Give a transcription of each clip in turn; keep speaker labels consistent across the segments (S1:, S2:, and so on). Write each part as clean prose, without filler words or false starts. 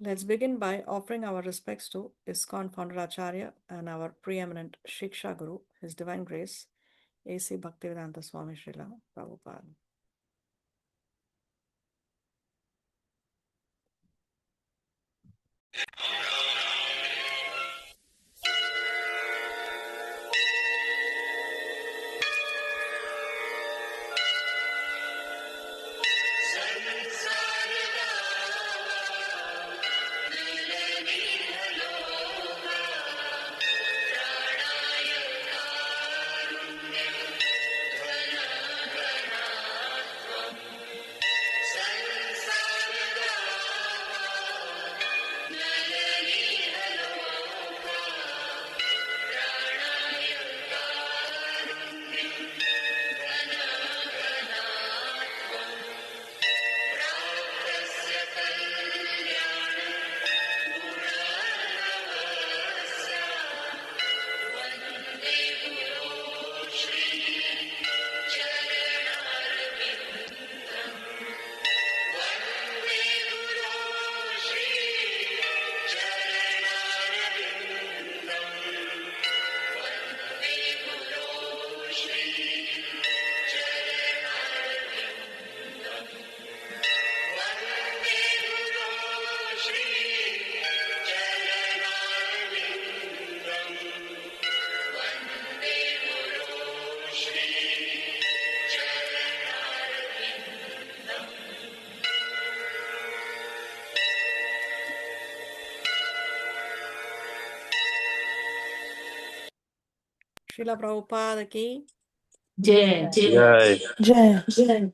S1: Let's begin by offering our respects to ISKCON founder Acharya and our preeminent Shiksha Guru, His Divine Grace, A.C. Bhaktivedanta Swami Srila Prabhupada. Srila Prabhupada ki
S2: Jai.
S3: Jai.
S2: Jai.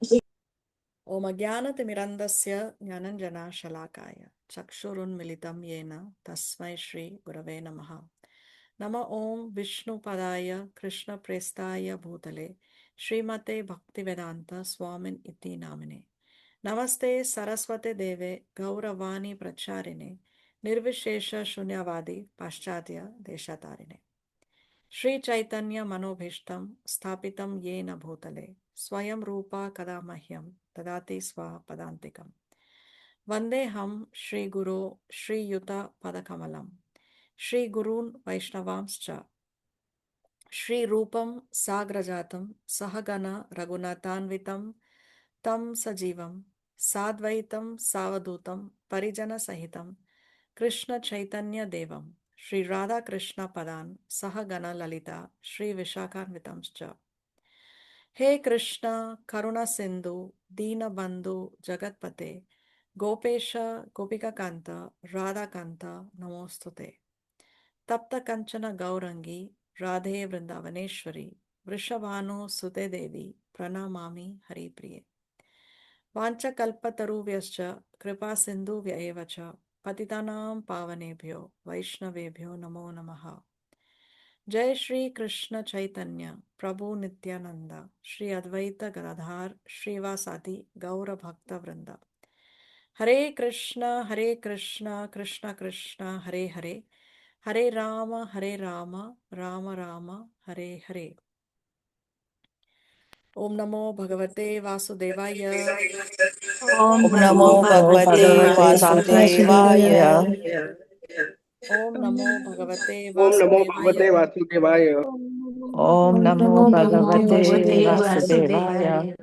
S1: Om Ajnanatirmirandasya Jnananjana Shalakaya Chakshurun Militam Yena Tasmai Shri Gurave Namaha. Nama Om Vishnu Padaya Krishna Prestaya Bhutale Srimate Bhaktivedanta Swamin Iti Namine. Namaste Saraswate Deve Gauravani Pracharine Nirvishesha Shunyavadi Paschatya Deshatarine. Shri Chaitanya Manobhishtam Sthapitam Yena Bhutale Swayam Rupa Kadamahyam Tadati Swa Padantikam Vandeham Shri Guru Shri Yuta Padakamalam Shri Gurun Vaishnavamscha Shri Rupam Sagrajatam Sahagana Raghunatanvitam Tam Sajivam Sadvaitam Savadutam Parijana Sahitam Krishna Chaitanya Devam Shri Radha Krishna Padan Sahagana Lalita Shri Vishakhanvitamscha. He Krishna Karuna Sindhu Dina Bandhu Jagatpate Gopesha Gopika Kanta Radha Kanta Namostute Tapta Kanchana Gaurangi Radhe Vṛndāvaneshwari Vrishabhanu Sute Devi Pranamami Hari Priye Vancha Kalpataruvyaschа Kripa Sindhuvya Evacha Patitanam Pavanebhyo Vaishnavebhyo Namo Namaha. Jai Shri Krishna Chaitanya Prabhu Nityananda Shri Advaita Gadadhar Shri Vasati Gaura Bhakta Vrinda. Hare Krishna Krishna Krishna Hare Hare Hare Rama Rama Rama Hare Hare. Om Namo Bhagavate Vasudevaya.
S2: Om
S3: Om
S2: Namo
S3: Namo
S2: Bhagavate
S3: Bhagavate
S2: Vasudevaya.
S3: Vasudevaya.
S1: Om Namo Bhagavate
S4: Om Namo Bhagavate
S1: Vasudevaya.
S4: Vasudevaya.
S3: Om
S2: Om
S3: Namo
S2: Namo
S3: Bhagavate
S2: Bhagavate
S3: Vasudevaya.
S2: Vasudevaya.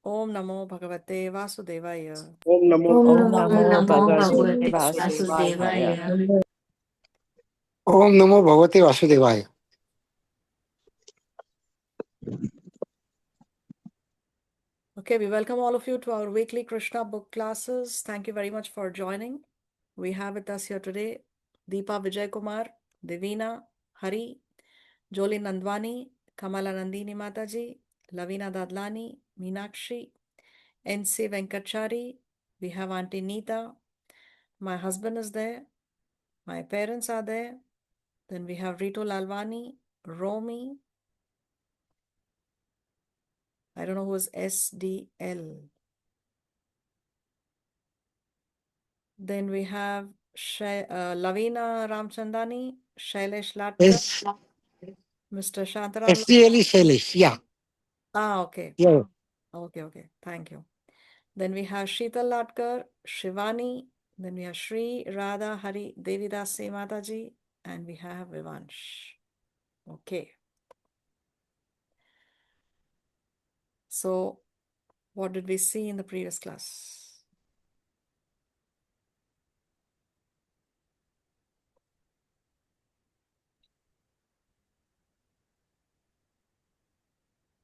S1: Om Namo Bhagavate Vasudevaya.
S4: Om Namo
S2: Om
S3: Om
S2: Namo
S3: Namo Bhagavate
S2: Bhagavate
S3: Vasudevaya.
S2: Vasudevaya.
S5: Om Namo Bhagavate Vasudevaya.
S1: Okay, we welcome all of you to our weekly Krishna book classes. Thank you very much for joining. We have with us here today Deepa Vijay Kumar, Divina, Hari, Joli Nandwani, Kamala Nandini Mataji, Lavina Dadlani, Meenakshi, N.C. Venkachari. We have Auntie Neeta. My husband is there. My parents are there. Then we have Ritu Lalwani, Romi. I don't know who is SDL. Then we have Lavina Ramchandani, Shailesh Latkar,
S5: Yes.
S1: Mr. Shantaram.
S5: SDL is Shailesh. Yeah.
S1: Okay.
S5: Yeah.
S1: Okay. Thank you. Then we have Sheetal Latkar, Shivani, Then we have Shri, Radha, Hari, Devidasi Mataji, and we have Vivansh. Okay. So, what did we see in the previous class?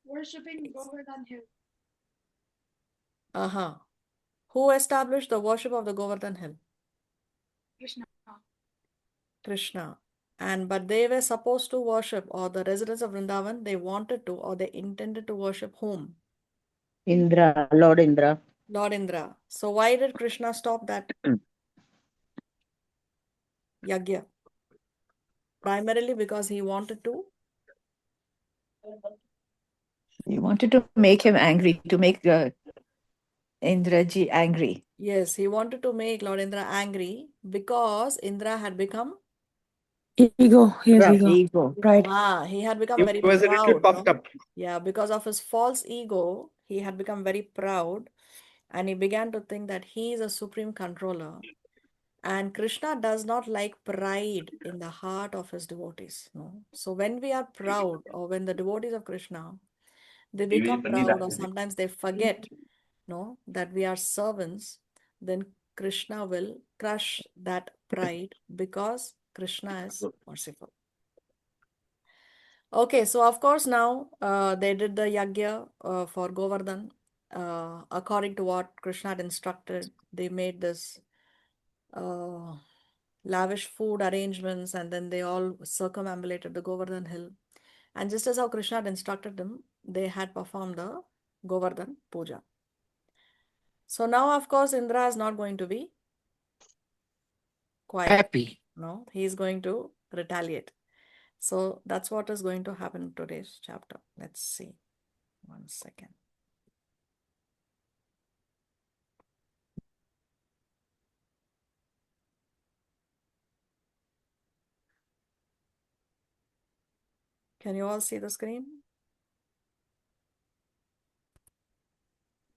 S4: Worshipping Govardhan Hill.
S1: Who established the worship of the Govardhan Hill?
S4: Krishna.
S1: Krishna. But they were supposed to worship, or the residents of Vrindavan, they wanted to, or they intended to worship whom?
S2: Indra, Lord Indra.
S1: Lord Indra. So why did Krishna stop that yagya? Primarily because he wanted to.
S3: You wanted to make him angry, to make Indraji angry.
S1: Yes, he wanted to make Lord Indra angry because Indra had become
S2: Ego. He has
S3: Right.
S2: ego.
S3: Ego.
S2: Pride.
S1: he had become
S6: He
S1: very
S6: was a little
S1: proud.
S6: puffed
S1: No?
S6: up.
S1: Yeah, because of his false ego, he had become very proud, and he began to think that he is a supreme controller. And Krishna does not like pride in the heart of his devotees. No? So when we are proud, or when the devotees of Krishna, they become proud, or sometimes they forget, no, that we are servants, then Krishna will crush that pride because Krishna is merciful. Okay, so of course now they did the yagya for Govardhan according to what Krishna had instructed. They made this lavish food arrangements, and then they all circumambulated the Govardhan hill. And just as how Krishna had instructed them, they had performed the Govardhan puja. So now, of course, Indra is not going to be quiet.
S5: Happy.
S1: No, he is going to retaliate. So that's what is going to happen in today's chapter. Let's see. 1 second. Can you all see the screen?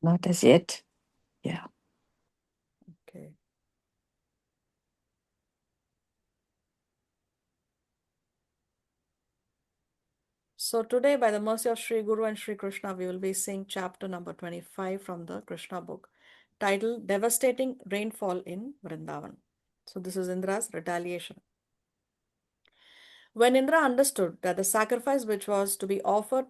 S3: Not as yet. Yeah.
S1: Okay. So today, by the mercy of Sri Guru and Sri Krishna, we will be seeing chapter number 25 from the Krishna book, titled Devastating Rainfall in Vṛndāvana. So this is Indra's retaliation. When Indra understood that the sacrifice which was to be offered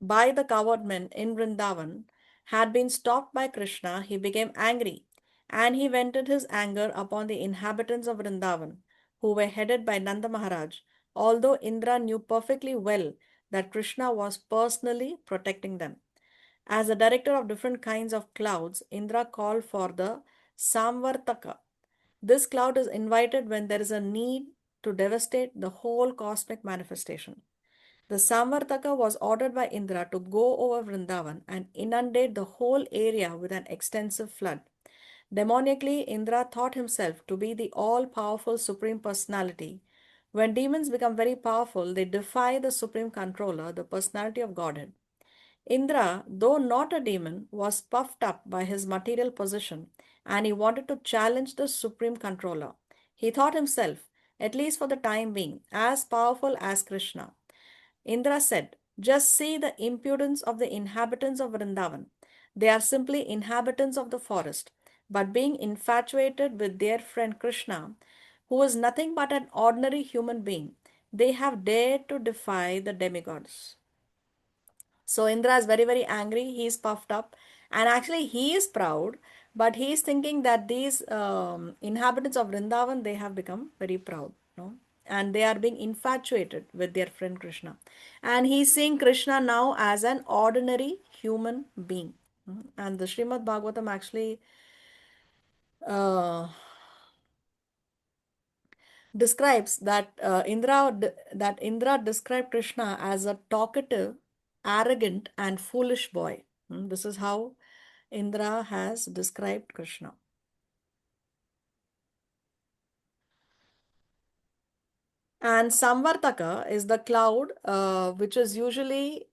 S1: by the coward men in Vrindavan had been stopped by Krishna, he became angry, and he vented his anger upon the inhabitants of Vrindavan, who were headed by Nanda Maharaj, although Indra knew perfectly well that Krishna was personally protecting them. As the director of different kinds of clouds, Indra called for the Samvartaka. This cloud is invited when there is a need to devastate the whole cosmic manifestation. The Samvartaka was ordered by Indra to go over Vrindavan and inundate the whole area with an extensive flood. Demoniacally, Indra thought himself to be the all-powerful Supreme Personality. When demons become very powerful, they defy the Supreme Controller, the Personality of Godhead. Indra, though not a demon, was puffed up by his material position, and he wanted to challenge the Supreme Controller. He thought himself, at least for the time being, as powerful as Krishna. Indra said, "Just see the impudence of the inhabitants of Vrindavan. They are simply inhabitants of the forest, but being infatuated with their friend Krishna, who is nothing but an ordinary human being, they have dared to defy the demigods." So Indra is very, very angry. He is puffed up. And actually, he is proud, but he is thinking that these inhabitants of Vrindavan, they have become very proud. No? And they are being infatuated with their friend Krishna. And he is seeing Krishna now as an ordinary human being. And the Srimad Bhagavatam actually describes that Indra described Krishna as a talkative, arrogant, and foolish boy. This is how Indra has described Krishna. And Samvartaka is the cloud which is usually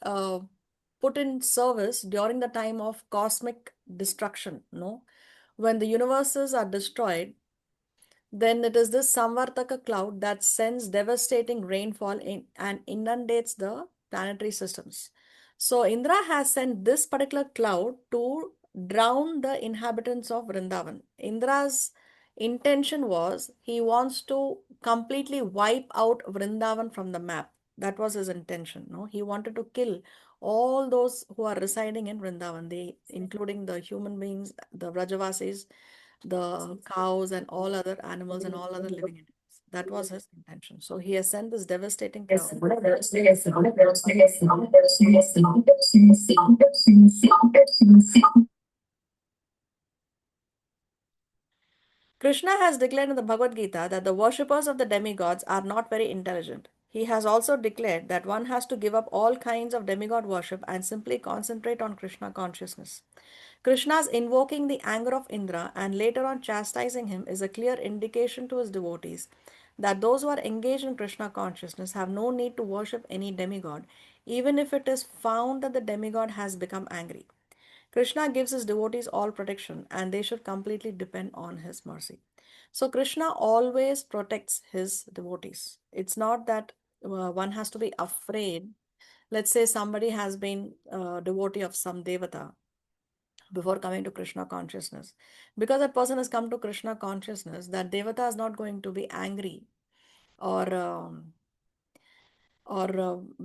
S1: put in service during the time of cosmic destruction. No, when the universes are destroyed, then it is this Samvartaka cloud that sends devastating rainfall and inundates the planetary systems. So Indra has sent this particular cloud to drown the inhabitants of Vrindavan. Indra's intention was he wants to completely wipe out Vrindavan from the map. That was his intention. No, he wanted to kill all those who are residing in Vrindavan, including the human beings, the Vrajavasis, the cows and all other animals and all other living entities. That was his intention. So he has sent this devastating cloud. Krishna has declared in the Bhagavad Gita that the worshippers of the demigods are not very intelligent. He has also declared that one has to give up all kinds of demigod worship and simply concentrate on Krishna consciousness. Krishna's invoking the anger of Indra and later on chastising him is a clear indication to his devotees that those who are engaged in Krishna consciousness have no need to worship any demigod, even if it is found that the demigod has become angry. Krishna gives his devotees all protection and they should completely depend on his mercy. So, Krishna always protects his devotees. It's not that one has to be afraid. Let's say somebody has been a devotee of some devata before coming to Krishna consciousness. Because that person has come to Krishna consciousness, that devata is not going to be angry or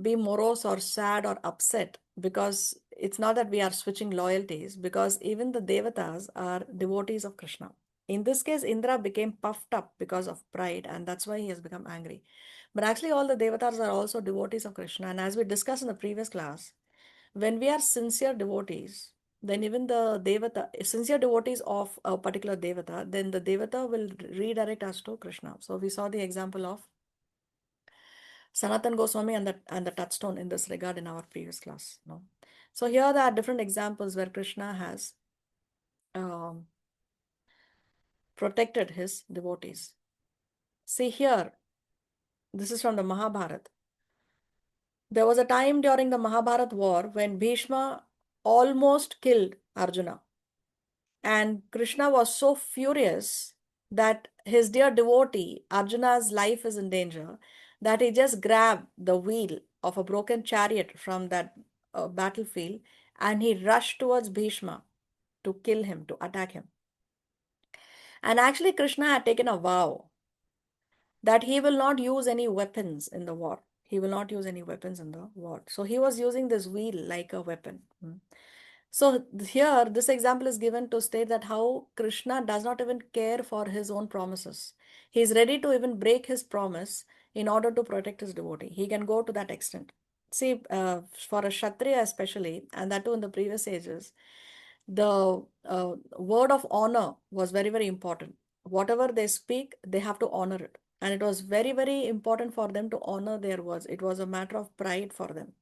S1: be morose or sad or upset, because it's not that we are switching loyalties, because even the devatas are devotees of Krishna. In this case, Indra became puffed up because of pride, and that's why he has become angry. But actually, all the devatas are also devotees of Krishna. And as we discussed in the previous class, when we are sincere devotees, then even the devata, sincere devotees of a particular devata, then the devata will redirect us to Krishna. So we saw the example of Sanatan Goswami and the touchstone in this regard in our previous class. No? So here there are different examples where Krishna has um, protected his devotees. See here, this is from the Mahabharata. There was a time during the Mahabharata war when Bhishma almost killed Arjuna. And Krishna was so furious that his dear devotee, Arjuna's life is in danger, that he just grabbed the wheel of a broken chariot from that battlefield and he rushed towards Bhishma to kill him, to attack him. And actually, Krishna had taken a vow that he will not use any weapons in the war. He will not use any weapons in the war. So he was using this wheel like a weapon. So here, this example is given to state that how Krishna does not even care for his own promises. He is ready to even break his promise in order to protect his devotee. He can go to that extent. See, for a Kshatriya especially, and that too in the previous ages, the word of honor was very, very important. Whatever they speak, they have to honor it. And it was very, very important for them to honor their words. It was a matter of pride for them.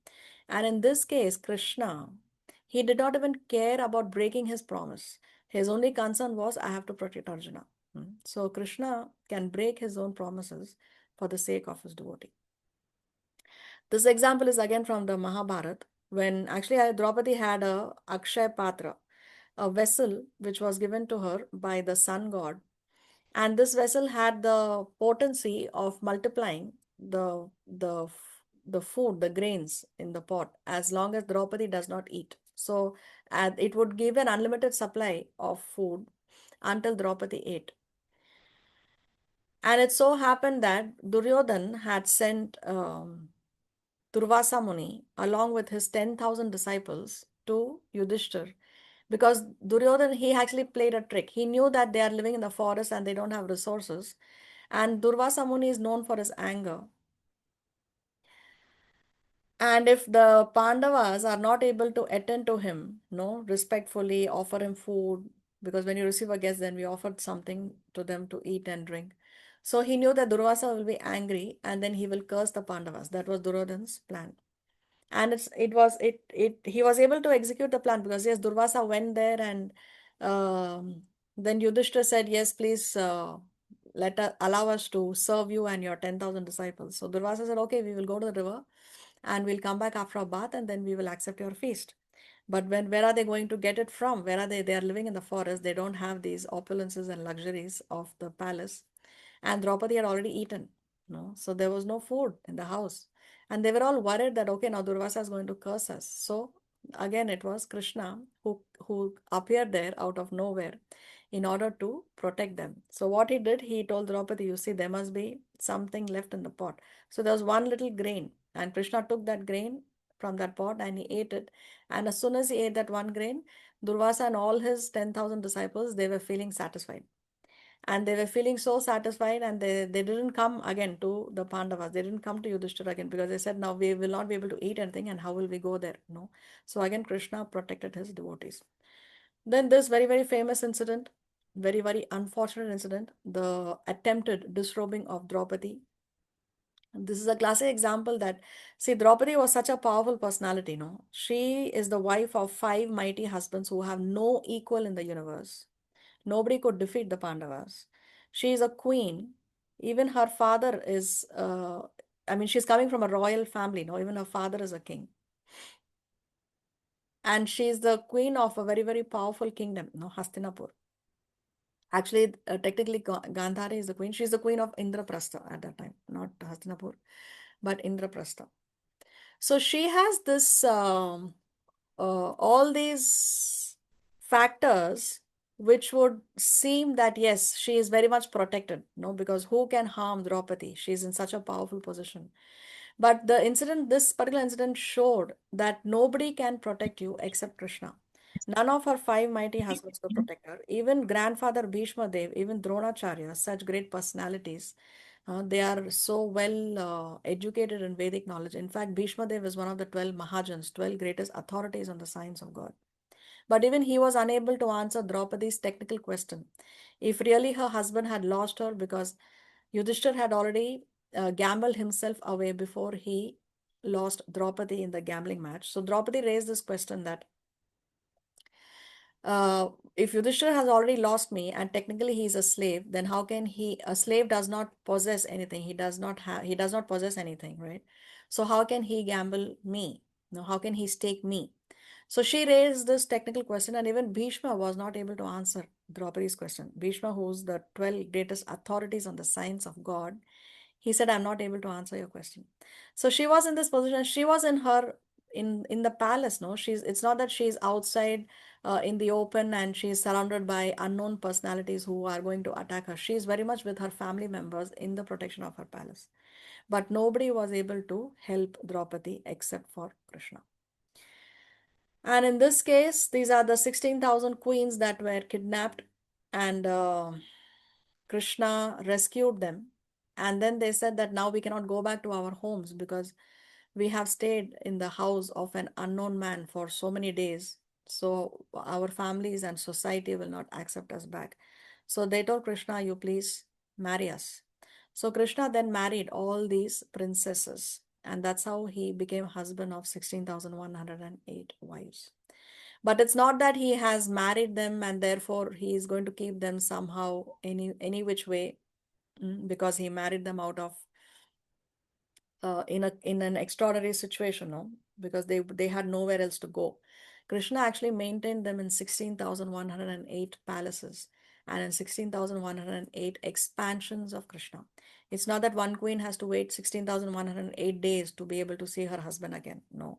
S1: And in this case, Krishna, he did not even care about breaking his promise. His only concern was, I have to protect Arjuna. So Krishna can break his own promises for the sake of his devotee. This example is again from the Mahabharata, when actually Draupadi had a Akshay Patra, a vessel which was given to her by the sun god. And this vessel had the potency of multiplying the food, the grains in the pot, as long as Draupadi does not eat. So it would give an unlimited supply of food until Draupadi ate. And it so happened that Duryodhan had sent Durvasa Muni along with his 10,000 disciples to Yudhishthir, because Duryodhan, he actually played a trick. He knew that they are living in the forest and they don't have resources. And Durvasa Muni is known for his anger. And if the Pandavas are not able to attend to him, no, respectfully offer him food, because when you receive a guest, then we offered something to them to eat and drink. So he knew that Durvasa will be angry and then he will curse the Pandavas. That was Duryodhan's plan. And he was able to execute the plan, because yes, Durvasa went there and then Yudhishthira said, yes, please allow us to serve you and your 10,000 disciples. So Durvasa said, okay, we will go to the river and we'll come back after a bath and then we will accept your feast. But where are they going to get it from? Where are they? They are living in the forest. They don't have these opulences and luxuries of the palace. And Draupadi had already eaten, no? So there was no food in the house. And they were all worried that, okay, now Durvasa is going to curse us. So again, it was Kṛṣṇa who appeared there out of nowhere in order to protect them. So what he did, he told Draupadi, you see, there must be something left in the pot. So there was one little grain, and Kṛṣṇa took that grain from that pot and he ate it. And as soon as he ate that one grain, Durvasa and all his 10,000 disciples, they were feeling satisfied. And they were feeling so satisfied, and they didn't come again to the Pandavas. They didn't come to Yudhishthira again because they said, now we will not be able to eat anything, and how will we go there? No. So again, Kṛṣṇa protected his devotees. Then this very, very famous incident, very, very unfortunate incident, the attempted disrobing of Draupadi. This is a classic example that, see, Draupadi was such a powerful personality, no? She is the wife of 5 mighty husbands who have no equal in the universe. Nobody could defeat the Pandavas. She is a queen. Even her father is, she's coming from a royal family, no? Even her father is a king. And she is the queen of a very, very powerful kingdom, no? Hastinapur. Actually, technically, Gandhari is the queen. She's the queen of Indraprastha at that time, not Hastinapur, but Indraprastha. So she has this, all these factors which would seem that yes, she is very much protected, no, because who can harm Draupadi? She is in such a powerful position. But the incident, this particular incident showed that nobody can protect you except Kṛṣṇa. None of her 5 mighty husbands could protect her. Even grandfather Bhishma Dev, even Dronacharya, such great personalities, they are so well educated in Vedic knowledge. In fact, Bhishma Dev is one of the 12 Mahajans, 12 greatest authorities on the science of God. But even he was unable to answer Draupadi's technical question. If really her husband had lost her, because Yudhishthir had already gambled himself away before he lost Draupadi in the gambling match. So Draupadi raised this question that if Yudhishthira has already lost me and technically he is a slave, then how can a slave does not possess anything. He does not possess anything, right? So how can he gamble me? No, how can he stake me? So she raised this technical question, and even Bhishma was not able to answer Draupadi's question. Bhishma, who's the 12 greatest authorities on the science of God, he said, I'm not able to answer your question. So she was in this position. She was in the palace, no? It's not that she's outside in the open and she's surrounded by unknown personalities who are going to attack her. She's very much with her family members in the protection of her palace. But nobody was able to help Draupadi except for Kṛṣṇa. And in this case, these are the 16,000 queens that were kidnapped, and Kṛṣṇa rescued them. And then they said that now we cannot go back to our homes because we have stayed in the house of an unknown man for so many days. So our families and society will not accept us back. So they told Kṛṣṇa, you please marry us. So Kṛṣṇa then married all these princesses, and that's how he became husband of 16,108 wives. But it's not that he has married them and therefore he is going to keep them somehow any which way, because he married them out of in an extraordinary situation, no? Because they had nowhere else to go. Kṛṣṇa actually maintained them in 16,108 palaces and in 16,108 expansions of Kṛṣṇa. It's not that one queen has to wait 16,108 days to be able to see her husband again. No.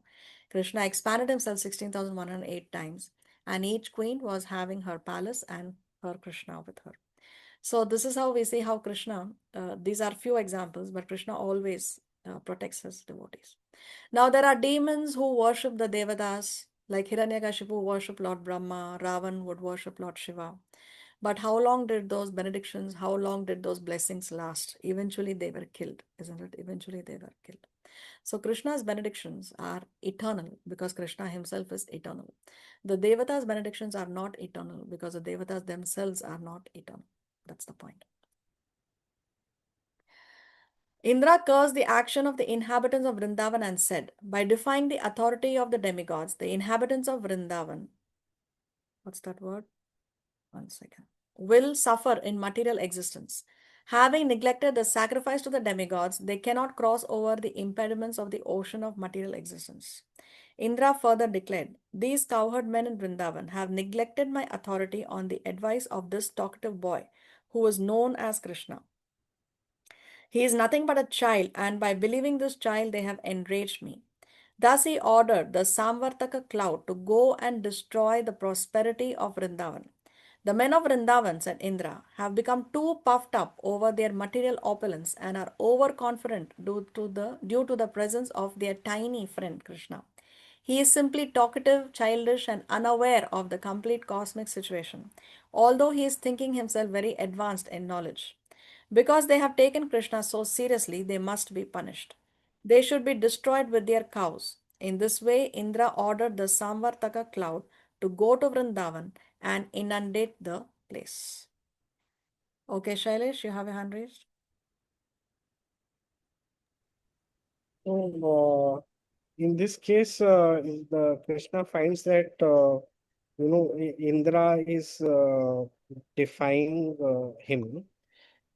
S1: Kṛṣṇa expanded himself 16,108 times, and each queen was having her palace and her Kṛṣṇa with her. So this is how we see how Kṛṣṇa, these are few examples, but Kṛṣṇa always protects his devotees. Now there are demons who worship the Devatas, like Hiranyakashipu worship Lord Brahma, Ravan would worship Lord Shiva. But how long did those benedictions, how long did those blessings last? Eventually they were killed, isn't it? Eventually they were killed. So Krishna's benedictions are eternal because Kṛṣṇa himself is eternal. The Devatas' benedictions are not eternal because the Devatas themselves are not eternal. That's the point. Indra cursed the action of the inhabitants of Vṛndāvana and said, by defying the authority of the demigods, the inhabitants of Vṛndāvana, what's that word? One second. Will suffer in material existence. Having neglected the sacrifice to the demigods, they cannot cross over the impediments of the ocean of material existence. Indra further declared, "These cowherd men in Vrindavan have neglected my authority on the advice of this talkative boy, who is known as Krishna. He is nothing but a child, and by believing this child, they have enraged me." Thus he ordered the Samvartaka cloud to go and destroy the prosperity of Vrindavan. "The men of Vrindavan," said Indra, "have become too puffed up over their material opulence and are overconfident due to the presence of their tiny friend Krishna. He is simply talkative, childish, and unaware of the complete cosmic situation, although he is thinking himself very advanced in knowledge. Because they have taken Krishna so seriously, they must be punished. They should be destroyed with their cows." In this way, Indra ordered the Samvartaka cloud to go to Vrindavan and inundate the place. Okay, Shailesh, you have a hand raised?
S6: So, in this case, the Krishna finds that Indra is defying him,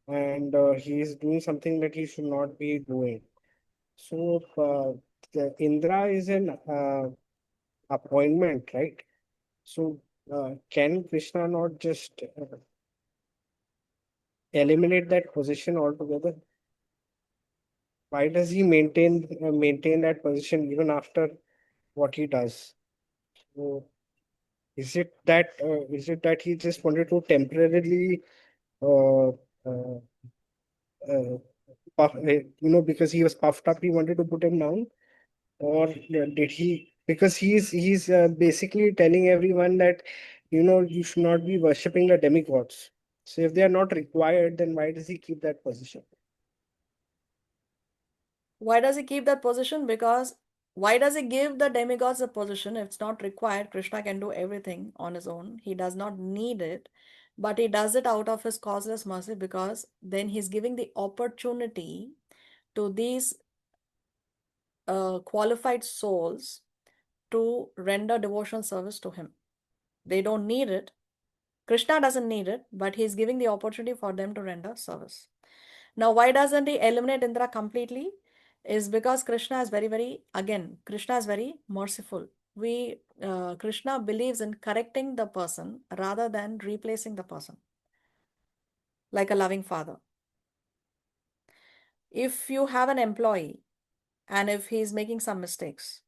S6: and he is doing something that he should not be doing. So, the Indra is an appointment, right? So, can Krishna not just eliminate that position altogether? Why does he maintain that position even after what he does? So, is it that he just wanted to temporarily uh, uh, because he was puffed up, he wanted to put him down, or did he? Because he's basically telling everyone that you should not be worshipping the demigods. So if they are not required, then why does he keep that position?
S1: Why does he keep that position? Because why does he give the demigods a position if it's not required? Krishna can do everything on his own. He does not need it, but he does it out of his causeless mercy, because then he's giving the opportunity to these qualified souls to render devotional service to him. They don't need it. Krishna doesn't need it, but he's giving the opportunity for them to render service. Now, why doesn't he eliminate Indra completely? Is because Krishna is Krishna is very merciful. Krishna believes in correcting the person rather than replacing the person, like a loving father. If you have an employee and if he is making some mistakes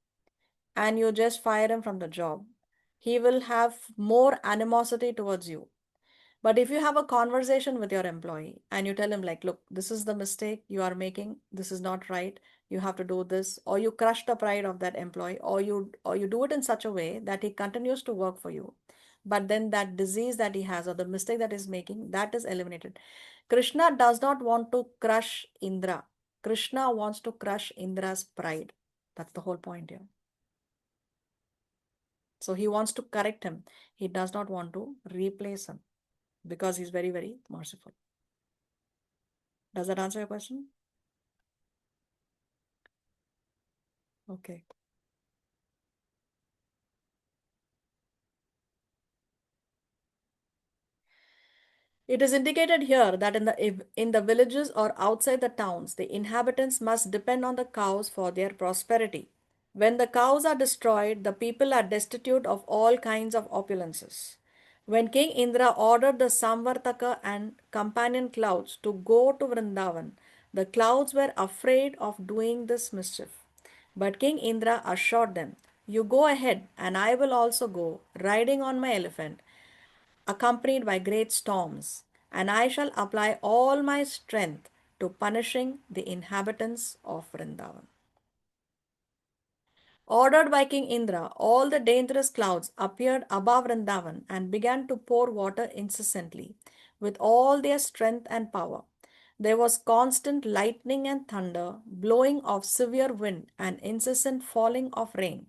S1: and you just fire him from the job, he will have more animosity towards you. But if you have a conversation with your employee and you tell him, like, look, this is the mistake you are making, this is not right, you have to do this, or you crush the pride of that employee, or you do it in such a way that he continues to work for you, but then that disease that he has or the mistake that he's making, that is eliminated. Krishna does not want to crush Indra. Krishna wants to crush Indra's pride. That's the whole point here. So he wants to correct him. He does not want to replace him, because he's very, very merciful. Does that answer your question? Okay. It is indicated here that in the villages or outside the towns, the inhabitants must depend on the cows for their prosperity. When the cows are destroyed, the people are destitute of all kinds of opulences. When King Indra ordered the Samvartaka and companion clouds to go to Vrindavan, the clouds were afraid of doing this mischief. But King Indra assured them, "You go ahead, and I will also go, riding on my elephant, accompanied by great storms, and I shall apply all my strength to punishing the inhabitants of Vrindavan." Ordered by King Indra, all the dangerous clouds appeared above Vrindavan and began to pour water incessantly with all their strength and power. There was constant lightning and thunder, blowing of severe wind, and incessant falling of rain.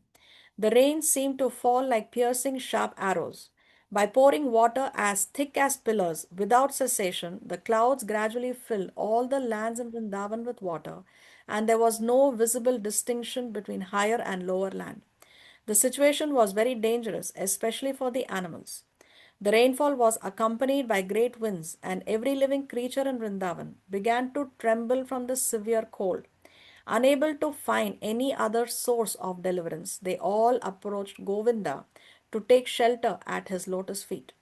S1: The rain seemed to fall like piercing sharp arrows. By pouring water as thick as pillars without cessation, the clouds gradually filled all the lands in Vrindavan with water, and there was no visible distinction between higher and lower land. The situation was very dangerous, especially for the animals. The rainfall was accompanied by great winds, and every living creature in Vrindavan began to tremble from the severe cold. Unable to find any other source of deliverance, they all approached Govinda to take shelter at his lotus feet.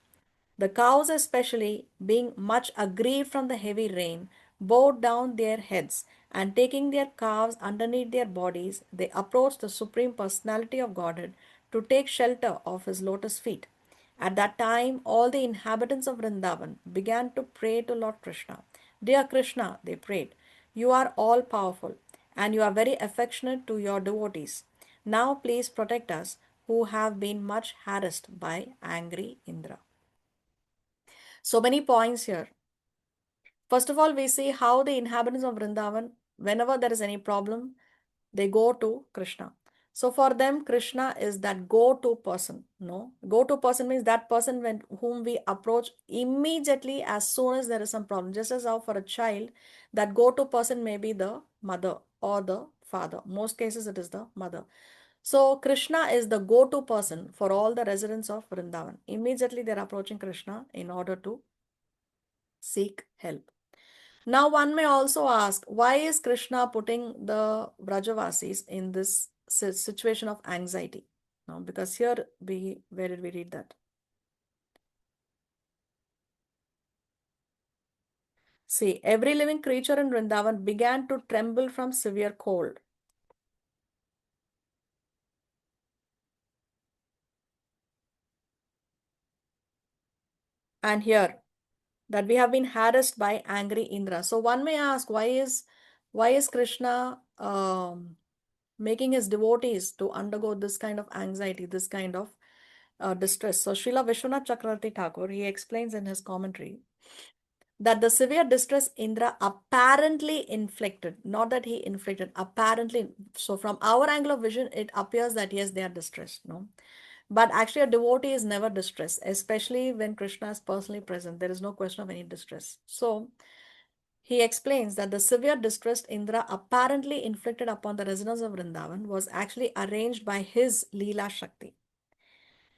S1: The cows, especially, being much aggrieved from the heavy rain, bowed down their heads, and taking their calves underneath their bodies, they approached the Supreme Personality of Godhead to take shelter of his lotus feet. At that time, all the inhabitants of Vrindavan began to pray to Lord Krishna. Dear Krishna, they prayed, you are all powerful and you are very affectionate to your devotees. Now please protect us who have been much harassed by angry Indra. So many points here. First of all, we see how the inhabitants of Vrindavan, whenever there is any problem, they go to Krishna. So for them, Krishna is that go-to person. No, go-to person means that person whom we approach immediately as soon as there is some problem. Just as how for a child, that go-to person may be the mother or the father. Most cases, it is the mother. So Krishna is the go-to person for all the residents of Vrindavan. Immediately, they are approaching Krishna in order to seek help. Now, one may also ask, why is Krishna putting the Vrajavasis in this situation of anxiety? No, because here where did we read that? See, every living creature in Vrindavan began to tremble from severe cold. And here, that we have been harassed by angry Indra. So one may ask, why is Krishna making his devotees to undergo this kind of anxiety, this kind of distress? So Srila Vishwanath Chakravarti Thakur, he explains in his commentary that the severe distress Indra apparently inflicted, not that he inflicted, apparently. So from our angle of vision, it appears that yes, they are distressed, no? But actually, a devotee is never distressed, especially when Krishna is personally present. There is no question of any distress. So, he explains that the severe distress Indra apparently inflicted upon the residents of Vrindavan was actually arranged by his Leela Shakti.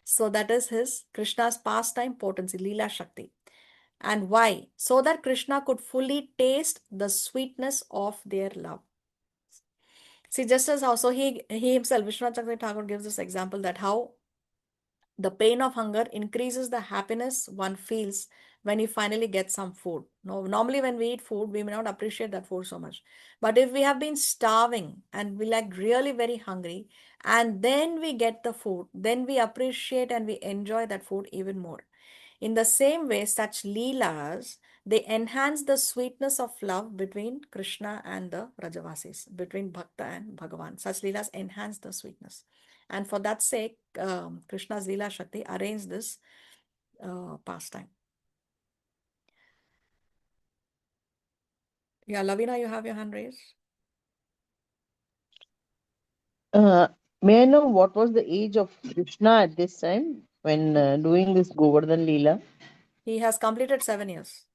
S1: So, that is his Krishna's pastime potency, Leela Shakti. And why? So that Krishna could fully taste the sweetness of their love. See, just as how, so he himself, Vishwanath Chakravarti Thakur gives this example that how the pain of hunger increases the happiness one feels when you finally get some food. No, normally when we eat food, we may not appreciate that food so much. But if we have been starving and we like really very hungry, and then we get the food, then we appreciate and we enjoy that food even more. In the same way, such leelas, they enhance the sweetness of love between Krishna and the Rajavasis, between Bhakta and Bhagavan. Such leelas enhance the sweetness. And for that sake, Krishna's Leela Shakti arranged this pastime. Yeah, Lavina, you have your hand raised.
S2: May I know what was the age of Krishna at this time when doing this Govardhan Leela?
S1: He has completed 7 years.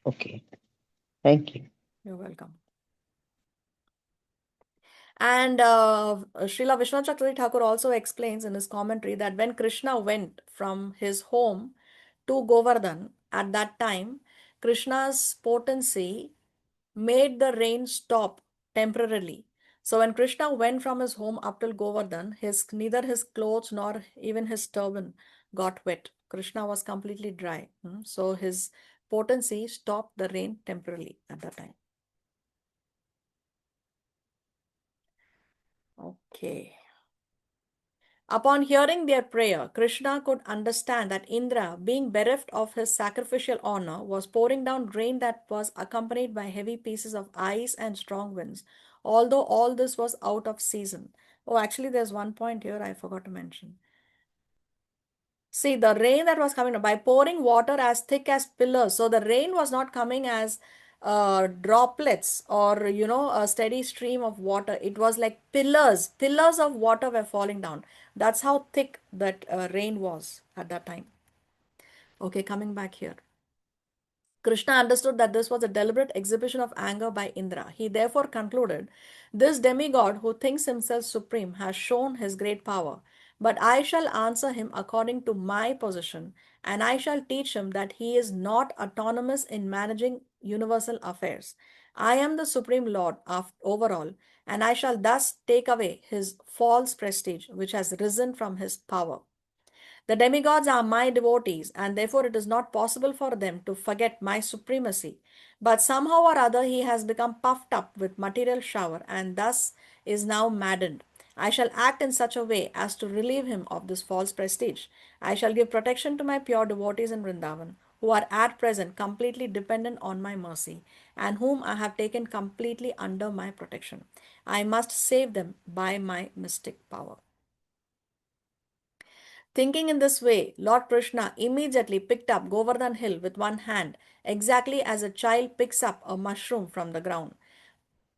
S2: Okay, thank you.
S1: You're welcome. And Srila Vishwanath Chakravarti Thakur also explains in his commentary that when Krishna went from his home to Govardhan, at that time, Krishna's potency made the rain stop temporarily. So when Krishna went from his home up till Govardhan, neither his clothes nor even his turban got wet. Krishna was completely dry. So his potency stopped the rain temporarily at that time. Okay. Upon hearing their prayer, Krishna could understand that Indra, being bereft of his sacrificial honor, was pouring down rain that was accompanied by heavy pieces of ice and strong winds, although all this was out of season. Oh, actually, there's one point here I forgot to mention. See, the rain that was coming by pouring water as thick as pillars. So the rain was not coming as droplets or, a steady stream of water. It was like pillars. Pillars of water were falling down. That's how thick that rain was at that time. Okay, coming back here. Krishna understood that this was a deliberate exhibition of anger by Indra. He therefore concluded, this demigod who thinks himself supreme has shown his great power, but I shall answer him according to my position and I shall teach him that he is not autonomous in managing universal affairs. I am the Supreme Lord of over all, and I shall thus take away his false prestige which has risen from his power. The demigods are my devotees, and therefore it is not possible for them to forget my supremacy. But somehow or other he has become puffed up with material shower, and thus is now maddened. I shall act in such a way as to relieve him of this false prestige. I shall give protection to my pure devotees in Vṛndāvana, who are at present completely dependent on my mercy, and whom I have taken completely under my protection. I must save them by my mystic power. Thinking in this way, Lord Krishna immediately picked up Govardhan hill with one hand, exactly as a child picks up a mushroom from the ground.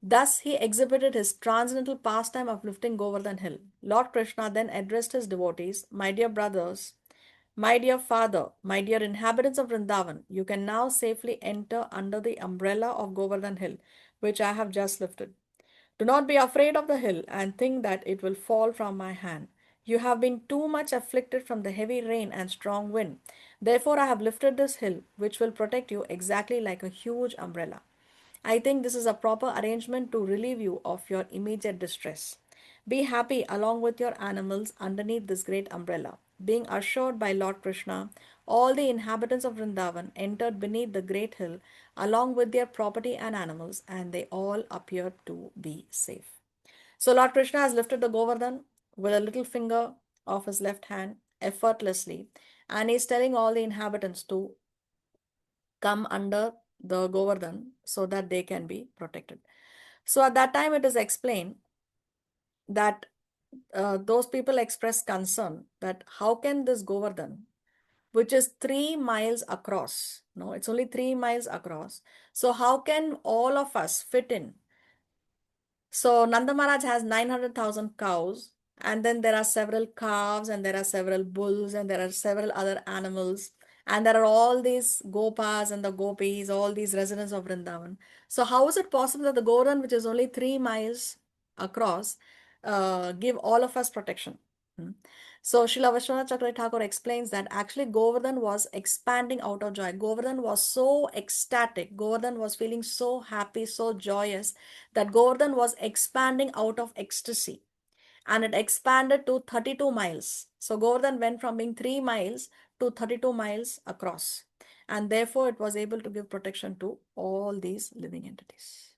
S1: Thus he exhibited his transcendental pastime of lifting Govardhan hill. Lord Krishna then addressed his devotees, "My dear brothers, my dear father, my dear inhabitants of Vrindavan, you can now safely enter under the umbrella of Govardhan hill, which I have just lifted. Do not be afraid of the hill and think that it will fall from my hand. You have been too much afflicted from the heavy rain and strong wind. Therefore, I have lifted this hill, which will protect you exactly like a huge umbrella. I think this is a proper arrangement to relieve you of your immediate distress. Be happy along with your animals underneath this great umbrella." Being assured by Lord Krishna, all the inhabitants of Vrindavan entered beneath the great hill along with their property and animals, and they all appeared to be safe. So Lord Krishna has lifted the Govardhan with a little finger of his left hand effortlessly, and he's telling all the inhabitants to come under the Govardhan so that they can be protected. So at that time, it is explained that those people express concern that how can this Govardhan, which is 3 miles across, no, it's only 3 miles across, so how can all of us fit in? So Nanda Maharaj has 900,000 cows, and then there are several calves, and there are several bulls, and there are several other animals, and there are all these gopas and the gopis, all these residents of Vrindavan. So how is it possible that the Govardhan, which is only 3 miles across, give all of us protection? Hmm. So Srila Vishwanath Chakravarti Thakur explains that actually Govardhan was expanding out of joy. Govardhan was so ecstatic. Govardhan was feeling so happy, so joyous that Govardhan was expanding out of ecstasy, and it expanded to 32 miles. So Govardhan went from being 3 miles to 32 miles across, and therefore it was able to give protection to all these living entities.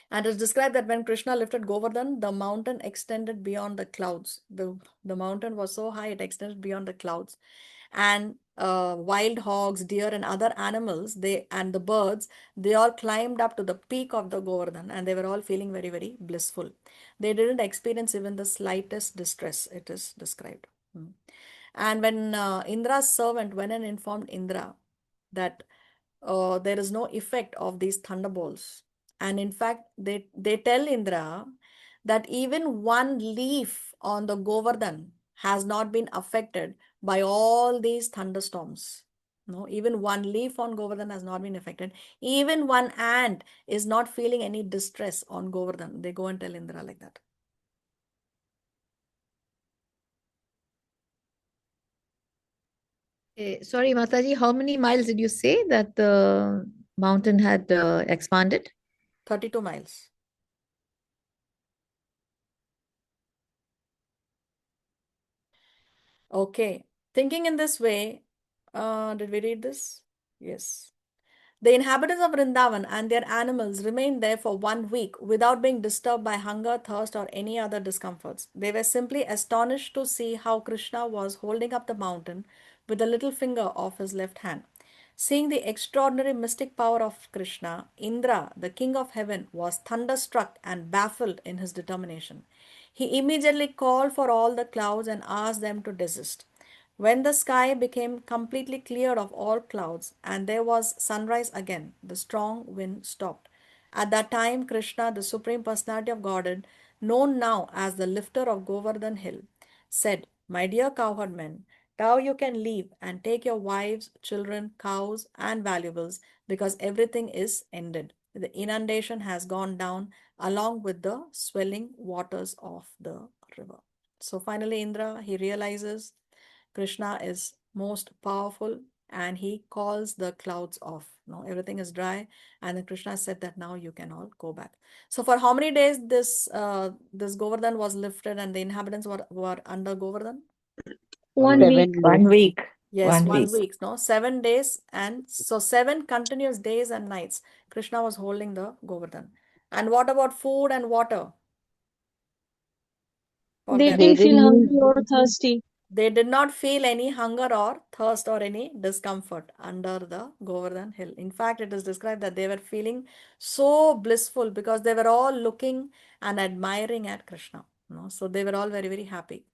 S1: And it is described that when Krishna lifted Govardhan, the mountain extended beyond the clouds. The mountain was so high, it extended beyond the clouds. And wild hogs, deer, and other animals, and the birds, they all climbed up to the peak of the Govardhan, and they were all feeling very, very blissful. They didn't experience even the slightest distress, it is described. And when Indra's servant went and informed Indra that there is no effect of these thunderbolts, and in fact they tell Indra that even one leaf on the Govardhan has not been affected by all these thunderstorms. No, even one leaf on Govardhan has not been affected. Even one ant is not feeling any distress on Govardhan. They go and tell Indra like that.
S3: Sorry, Mataji, how many miles did you say that the mountain had expanded?
S1: 32 miles. Okay. Thinking in this way, did we read this? Yes. The inhabitants of Vrindavan and their animals remained there for 1 week without being disturbed by hunger, thirst, or any other discomforts. They were simply astonished to see how Krishna was holding up the mountain with the little finger of his left hand. Seeing the extraordinary mystic power of Krishna, Indra, the king of heaven, was thunderstruck and baffled in his determination. He immediately called for all the clouds and asked them to desist. When the sky became completely clear of all clouds and there was sunrise again, the strong wind stopped. At that time, Krishna, the Supreme Personality of Godhead, known now as the lifter of Govardhan hill, said, "My dear cowherd men, now you can leave and take your wives, children, cows, and valuables because everything is ended. The inundation has gone down along with the swelling waters of the river." So finally, Indra, he realizes Krishna is most powerful, and he calls the clouds off. No, everything is dry, and then Krishna said that now you can all go back. So for how many days this Govardhan was lifted and the inhabitants were under Govardhan?
S7: 1
S2: 7
S7: week.
S2: days.
S3: 1 week.
S1: Yes,
S3: 1
S1: 1
S3: week.
S1: week, no? 7 days, and so 7 continuous days and nights Krishna was holding the Govardhan. And what about food and water for
S7: They
S1: them?
S2: They
S7: didn't feel
S2: didn't
S7: hungry
S2: need
S7: or thirsty.
S1: They did not feel any hunger or thirst or any discomfort under the Govardhan hill. In fact, it is described that they were feeling so blissful because they were all looking and admiring at Krishna. No? So they were all very, very happy.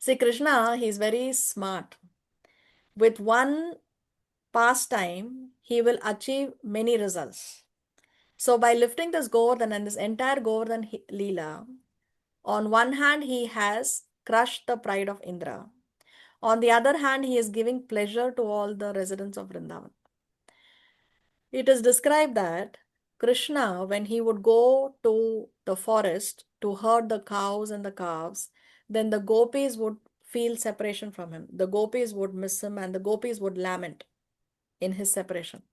S1: See, Krishna, he is very smart. With one pastime, he will achieve many results. So by lifting this Govardhan and this entire Govardhan Leela, on one hand, he has crushed the pride of Indra. On the other hand, he is giving pleasure to all the residents of Vrindavan. It is described that Krishna, when he would go to the forest to herd the cows and the calves, then the gopis would feel separation from him. The gopis would miss him and the gopis would lament in his separation.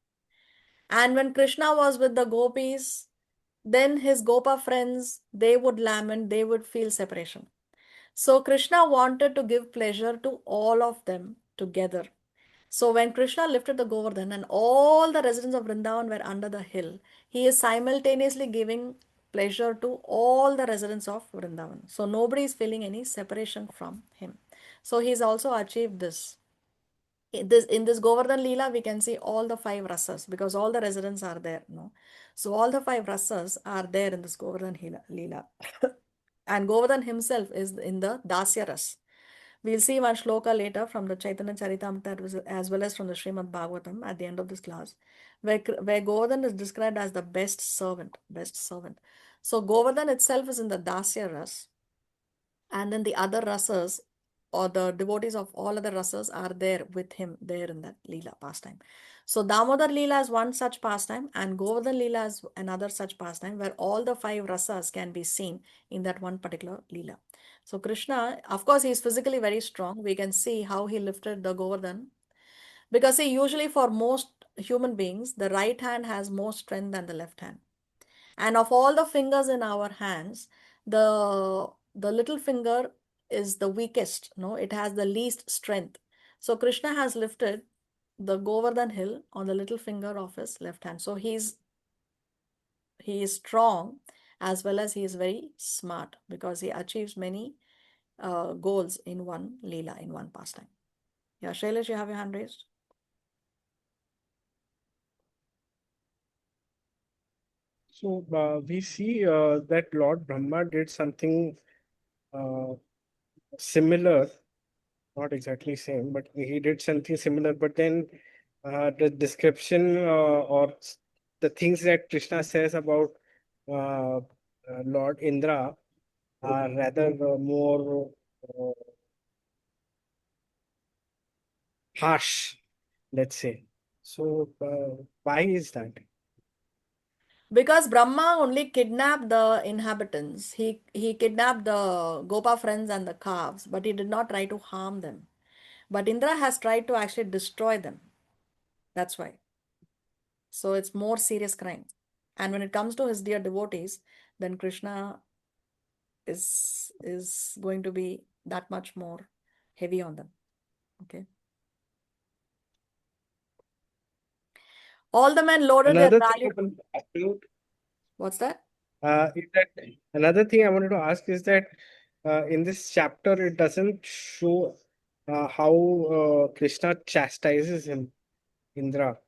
S1: And when Krishna was with the gopis, then his Gopa friends, they would lament, they would feel separation. So Krishna wanted to give pleasure to all of them together. So when Krishna lifted the Govardhan and all the residents of Vrindavan were under the hill, he is simultaneously giving pleasure to all the residents of Vrindavan. So nobody is feeling any separation from him. So he's also achieved this. In this Govardhan Leela, we can see all the 5 rasas because all the residents are there. No? So all the 5 rasas are there in this Govardhan Leela. And Govardhan himself is in the Dasya Ras. We'll see one shloka later from the Chaitanya Charitamrita as well as from the Srimad Bhagavatam at the end of this class, where Govardhan is described as the best servant. So Govardhan itself is in the Dasya Ras, and then the other rasas or the devotees of all other rasas are there with him there in that Leela pastime. So Damodar Leela is one such pastime and Govardhan Leela is another such pastime where all the 5 rasas can be seen in that one particular Leela. So Krishna, of course, he is physically very strong. We can see how he lifted the Govardhan. Because see, usually for most human beings, the right hand has more strength than the left hand. And of all the fingers in our hands, the little finger is the weakest. No, it has the least strength. So Krishna has lifted the Govardhan hill on the little finger of his left hand. So he is strong as well as he is very smart because he achieves many goals in one Leela, in one pastime. Yeah, Shailesh, you have your hand raised.
S6: So we see that Lord Brahma did something uh, similar, not exactly same, but he did something similar. But then the description or the things that Krishna says about Lord Indra are rather more harsh, let's say. So why is that?
S1: Because Brahma only kidnapped the inhabitants. He kidnapped the Gopa friends and the calves, but he did not try to harm them. But Indra has tried to actually destroy them. That's why. So it's more serious crime. And when it comes to his dear devotees, then Krishna is going to be that much more heavy on them. Okay. All the men loaded their
S6: Another thing
S1: valuable. What's that?
S6: is that another thing I wanted to ask is that in this chapter it doesn't show how Krishna chastises him, Indra.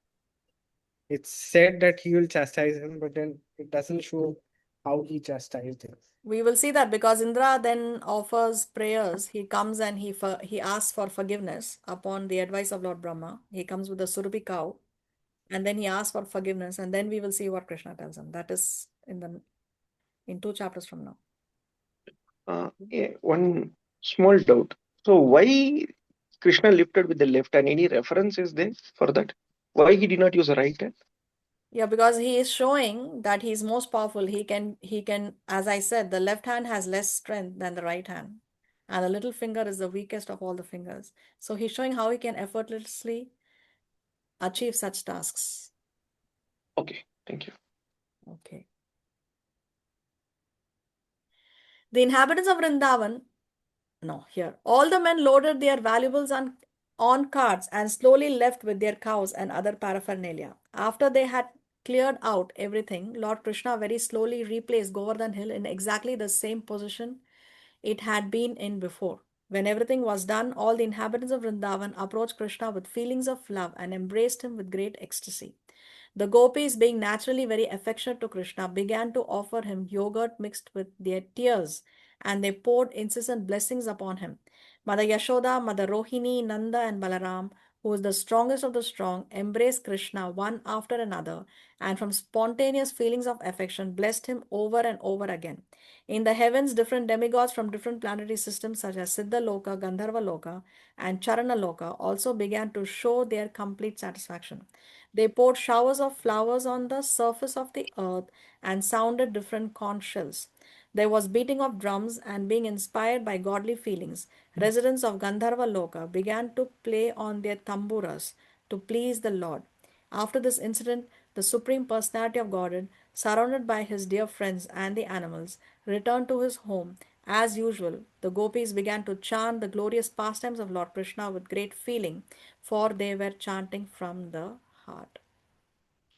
S6: It's said that he will chastise him, but then it doesn't show how he chastised him.
S1: We will see that because Indra then offers prayers. He comes and he asks for forgiveness upon the advice of Lord Brahma. He comes with a Surupi cow and then he asks for forgiveness, and then we will see what Krishna tells him. That is in 2 chapters from now.
S8: Yeah, one small doubt. So why Krishna lifted with the left hand? Any reference is there for that? Why he did not use the right hand?
S1: Yeah, because he is showing that he is most powerful. He can, as I said, the left hand has less strength than the right hand. And the little finger is the weakest of all the fingers. So he's showing how he can effortlessly achieve such tasks.
S8: Okay, thank you.
S1: Okay. The inhabitants of Vrindavan, no, here, all the men loaded their valuables on carts and slowly left with their cows and other paraphernalia. After they had cleared out everything, Lord Krishna very slowly replaced Govardhan Hill in exactly the same position it had been in before. When everything was done, all the inhabitants of Vrindavan approached Krishna with feelings of love and embraced him with great ecstasy. The gopis, being naturally very affectionate to Krishna, began to offer him yogurt mixed with their tears, and they poured incessant blessings upon him. Mother Yashoda, Mother Rohini, Nanda, and Balaram, who is the strongest of the strong, embraced Krishna one after another, and from spontaneous feelings of affection blessed him over and over again. In the heavens, different demigods from different planetary systems such as Siddha Loka, Gandharva Loka, and Charana Loka also began to show their complete satisfaction. They poured showers of flowers on the surface of the earth and sounded different conch shells. There was beating of drums, and being inspired by godly feelings, residents of Gandharva Loka began to play on their tamburas to please the Lord. After this incident, the Supreme Personality of Godhead, surrounded by his dear friends and the animals, returned to his home. As usual, the gopis began to chant the glorious pastimes of Lord Krishna with great feeling, for they were chanting from the heart.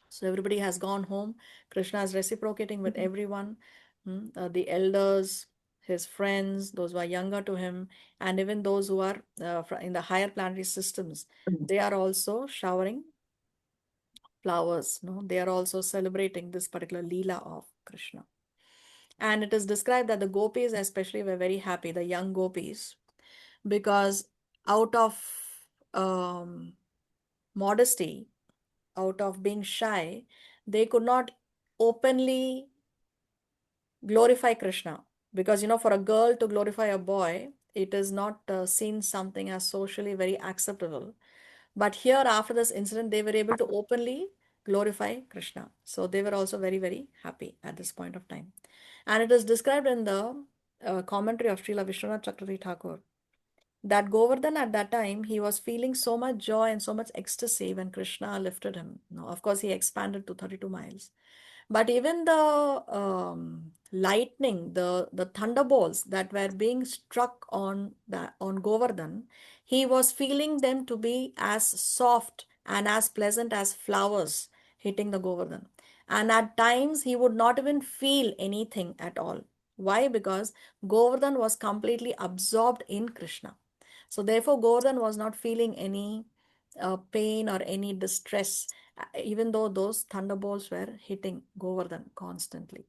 S1: So everybody has gone home. Krishna is reciprocating with everyone, the elders, his friends, those who are younger to him, and even those who are in the higher planetary systems. They are also showering flowers. No, they are also celebrating this particular Leela of Krishna. And it is described that the gopis especially were very happy, the young gopis, because out of modesty, out of being shy, they could not openly glorify Krishna. Because, for a girl to glorify a boy, it is not seen something as socially very acceptable. But here, after this incident, they were able to openly glorify Krishna. So they were also very, very happy at this point of time. And it is described in the commentary of Srila Vishwanath Chakravarti Thakur that Govardhan at that time, he was feeling so much joy and so much ecstasy when Krishna lifted him. Now, of course, he expanded to 32 miles. But even the lightning, the thunderbolts that were being struck on Govardhan, he was feeling them to be as soft and as pleasant as flowers hitting the Govardhan. And at times he would not even feel anything at all. Why? Because Govardhan was completely absorbed in Krishna. So therefore, Govardhan was not feeling any pain or any distress, even though those thunderbolts were hitting Govardhan constantly.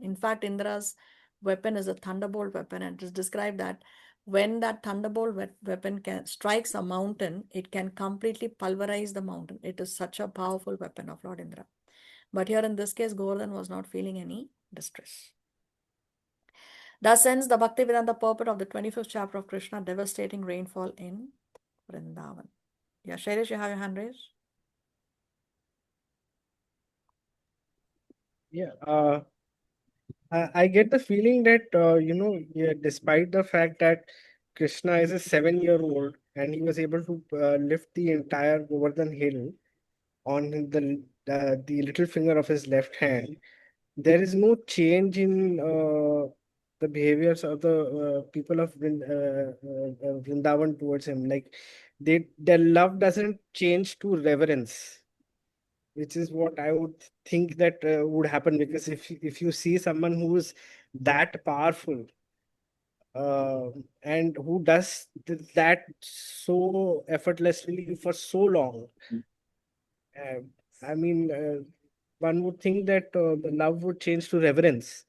S1: In fact, Indra's weapon is a thunderbolt weapon, and it is described that when that thunderbolt weapon strikes a mountain, it can completely pulverize the mountain. It is such a powerful weapon of Lord Indra. But here in this case, Govardhan was not feeling any distress. Thus ends the Bhaktivedanta purport of the 25th chapter of Krishna, devastating rainfall in Vrindavan. Yeah, Shailesh, you have your hand raised?
S6: Yeah, I get the feeling that yeah, despite the fact that Krishna is a 7-year-old and he was able to lift the entire Govardhan hill on the little finger of his left hand, there is no change in the behaviors of the people of Vrindavan towards him. Like their love doesn't change to reverence, which is what I would think that would happen, because if you see someone who is that powerful uh, and who does that so effortlessly for so long, uh, I mean, one would think that the love would change to reverence.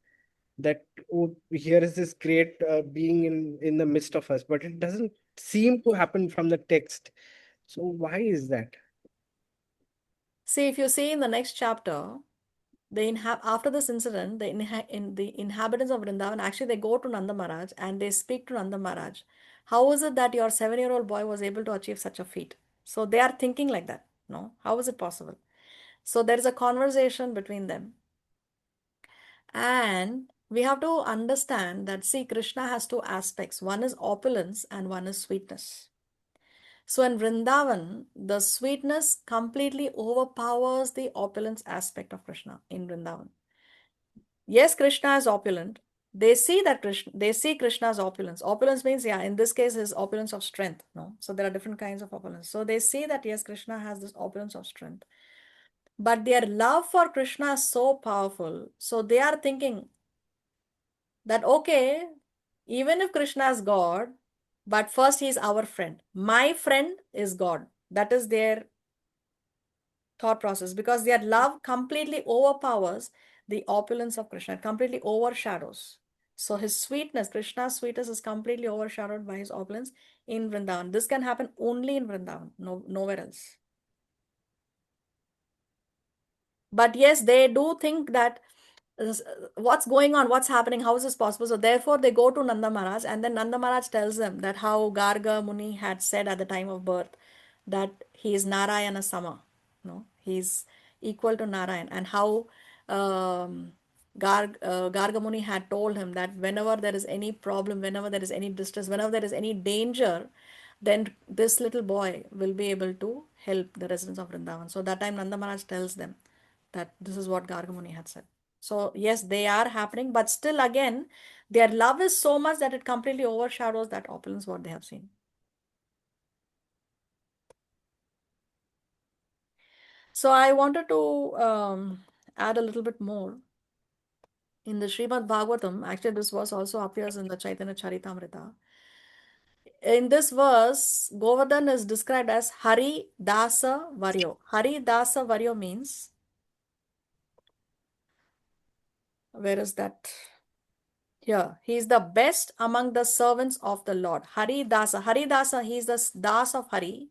S6: That, oh, here is this great being in the midst of us, but it doesn't seem to happen from the text. So why is that?
S1: See, if you see in the next chapter, after this incident, the inhabitants of Vrindavan actually they go to Nanda Maharaj and they speak to Nanda Maharaj. How is it that your 7-year-old boy was able to achieve such a feat? So they are thinking like that. No, how is it possible? So there is a conversation between them, and we have to understand that, see, Krishna has two aspects. One is opulence and one is sweetness. So in Vrindavan, the sweetness completely overpowers the opulence aspect of Krishna in Vrindavan. Yes, Krishna is opulent. They see that they see Krishna's opulence. Opulence means, yeah, in this case, his opulence of strength. No, so there are different kinds of opulence. So they see that yes, Krishna has this opulence of strength, but their love for Krishna is so powerful. So they are thinking that okay, even if Krishna is God, but first he is our friend. My friend is God. That is their thought process, because their love completely overpowers the opulence of Krishna, it completely overshadows. So his sweetness, Krishna's sweetness, is completely overshadowed by his opulence in Vrindavan. This can happen only in Vrindavan, nowhere else. But yes, they do think that what's going on, what's happening, how is this possible? So therefore they go to Nanda Maharaj, and then Nanda Maharaj tells them that how Garga Muni had said at the time of birth that he is Narayana Sama, no, he's equal to Narayan, and how Garga Muni had told him that whenever there is any problem, whenever there is any distress, whenever there is any danger, then this little boy will be able to help the residents of Vrindavan. So that time Nanda Maharaj tells them that this is what Garga Muni had said. So yes, they are happening, but still again, their love is so much that it completely overshadows that opulence what they have seen. So I wanted to add a little bit more. In the Srimad Bhagavatam, actually this verse also appears in the Chaitanya Charitamrita. In this verse, Govardhan is described as Hari Dasa Varyo. Hari Dasa Varyo means, where is that? Here, he is the best among the servants of the Lord. Hari Dasa. Hari Dasa, he is the Das of Hari,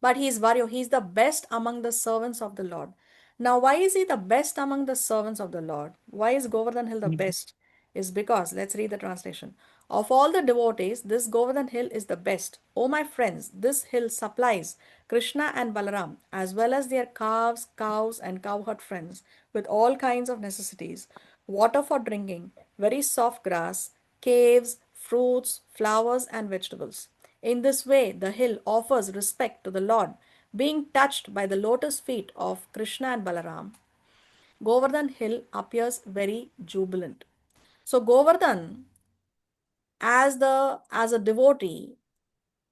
S1: but he is Varyo. He is the best among the servants of the Lord. Now, why is he the best among the servants of the Lord? Why is Govardhan Hill the best? Is because, let's read the translation. Of all the devotees, this Govardhan Hill is the best. O my friends, this hill supplies Krishna and Balaram, as well as their calves, cows, and cowherd friends, with all kinds of necessities, water for drinking, very soft grass, caves, fruits, flowers, and vegetables. In this way, the hill offers respect to the Lord, being touched by the lotus feet of Krishna and Balaram. Govardhan Hill appears very jubilant. So Govardhan, as a devotee,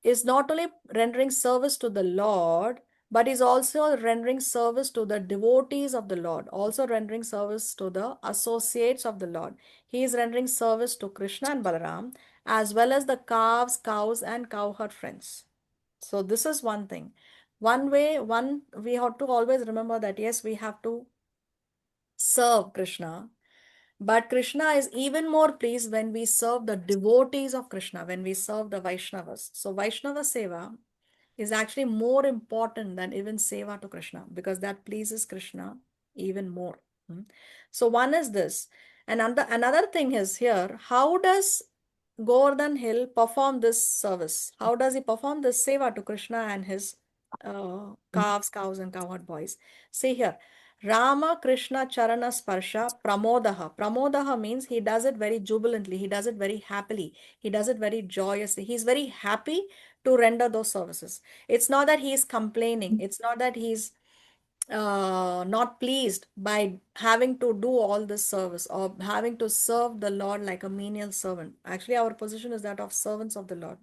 S1: is not only rendering service to the Lord, but is also rendering service to the devotees of the Lord, also rendering service to the associates of the Lord. He is rendering service to Krishna and Balaram, as well as the calves, cows, and cowherd friends. So this is one thing. We have to always remember that yes, we have to serve Krishna, but Krishna is even more pleased when we serve the devotees of Krishna, when we serve the Vaishnavas. So Vaishnava Seva is actually more important than even Seva to Krishna, because that pleases Krishna even more. So one is this. And another thing is here, how does Govardhan Hill perform this service? How does he perform this Seva to Krishna and his calves, cows, and cowherd boys? See here, Rama Krishna Charana Sparsha Pramodaha. Pramodaha means he does it very jubilantly, he does it very happily, he does it very joyously. He's very happy to render those services. It's not that he is complaining, it's not that he's not pleased by having to do all this service or having to serve the Lord like a menial servant. Actually, our position is that of servants of the Lord.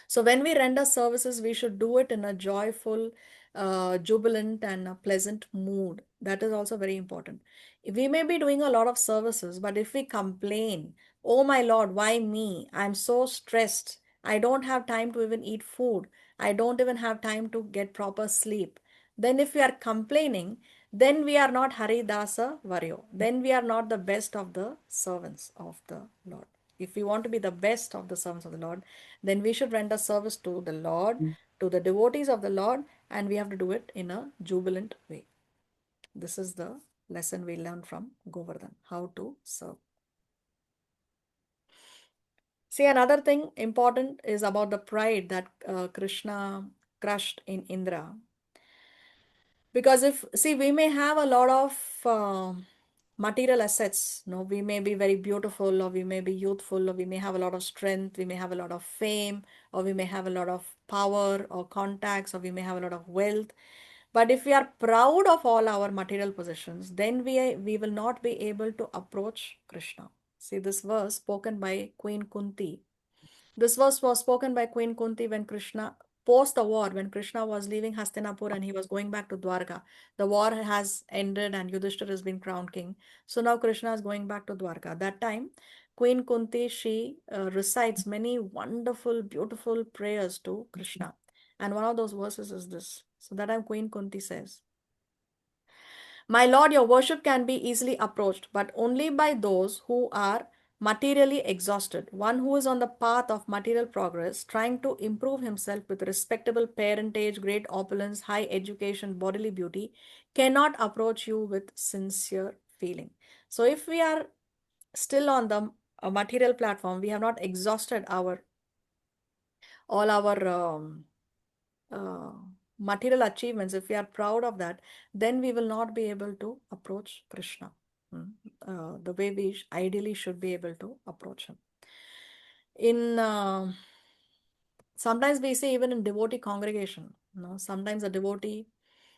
S1: So when we render services, we should do it in a joyful, jubilant, and a pleasant mood. That is also very important. We may be doing a lot of services, but if we complain, oh my Lord, why me? I'm so stressed. I don't have time to even eat food. I don't even have time to get proper sleep. Then if we are complaining, then we are not Haridasa Varyo. Then we are not the best of the servants of the Lord. If we want to be the best of the servants of the Lord, then we should render service to the Lord, to the devotees of the Lord, and we have to do it in a jubilant way. This is the lesson we learned from Govardhan, how to serve. See, another thing important is about the pride that Krishna crushed in Indra. Because we may have a lot of material assets. No, we may be very beautiful, or we may be youthful, or we may have a lot of strength, we may have a lot of fame, or we may have a lot of power or contacts, or we may have a lot of wealth. But if we are proud of all our material possessions, then we will not be able to approach Krishna. See this verse spoken by Queen Kunti. This verse was spoken by Queen Kunti when Krishna, post the war, when Krishna was leaving Hastinapur and he was going back to Dwarka. The war has ended and Yudhishthira has been crowned king. So now Krishna is going back to Dwarka. That time, Queen Kunti, she recites many wonderful, beautiful prayers to Krishna. And one of those verses is this. So that time Queen Kunti says, "My Lord, your worship can be easily approached, but only by those who are materially exhausted. One who is on the path of material progress, trying to improve himself with respectable parentage, great opulence, high education, bodily beauty, cannot approach you with sincere feeling." So if we are still on the material platform, we have not exhausted all our uh, material achievements, if we are proud of that, then we will not be able to approach Krishna the way we ideally should be able to approach him. Sometimes we see even in devotee congregation, sometimes a devotee